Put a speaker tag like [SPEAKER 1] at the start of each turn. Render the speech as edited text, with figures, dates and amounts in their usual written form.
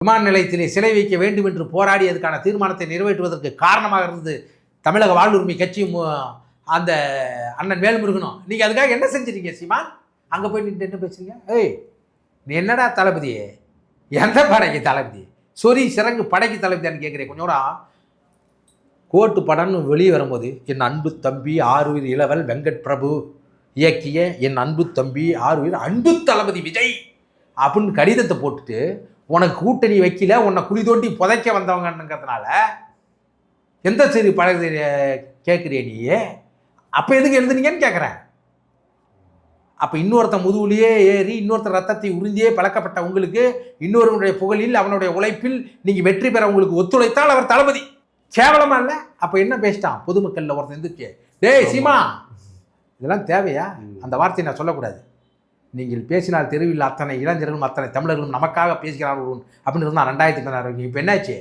[SPEAKER 1] விமான நிலையத்திலே சிலை வைக்க வேண்டும் என்று போராடியதுக்கான தீர்மானத்தை நிறைவேற்றுவதற்கு காரணமாக இருந்தது தமிழக வாழ்வுரிமை கட்சியும் அந்த அண்ணன் வேல்முருகனும். நீங்கள் அதுக்காக என்ன செஞ்சிருக்கீங்க சீமான்? அங்கே போய் நின்று என்ன பேசுறீங்க? ஏய் நீ என்னடா தளபதி, எந்த படைக்கு தளபதி, சொறி சிறங்கு படைக்கு தளபதியான்னு கேட்குறேன். கொஞ்சம் கோட்டு படம்னு வெளியே வரும்போது என் அன்பு தம்பி ஆருயிர் இளவல் வெங்கட் பிரபு இயக்கிய என் அன்பு தம்பி ஆருயிர் அன்பு தளபதி விஜய் அப்படின்னு கடிதத்தை போட்டுட்டு உனக்கு கூட்டணி வைக்கல, உன்னை குழி தோண்டி புதைக்க வந்தவங்கங்கிறதுனால எந்த சரி பழகு கேட்குறிய நீயே? அப்போ எதுக்கு எழுதுனீங்கன்னு கேட்குறேன். அப்போ இன்னொருத்தன் முதுகுலியே ஏறி இன்னொருத்தர் ரத்தத்தை உறிஞ்சியே பழக்கப்பட்ட உங்களுக்கு இன்னொருவனுடைய புகழில் அவனுடைய உழைப்பில் நீங்கள் வெற்றி பெற உங்களுக்கு ஒத்துழைத்தால் அவர் தளபதி. கேவலமா இல்லை? அப்போ என்ன பேசிட்டான் பொதுமக்களில் ஒருத்தன் இருந்துச்சு, டேய் சீமா இதெல்லாம் தேவையா? அந்த வார்த்தையை நான் சொல்லக்கூடாது. நீங்கள் பேசினால் தெருவில் அத்தனை இளைஞர்களும் அத்தனை தமிழர்களும் நமக்காக பேசுகிறார்கள் அப்படின்னு இருந்தால் 2016 இப்போ என்னாச்சு?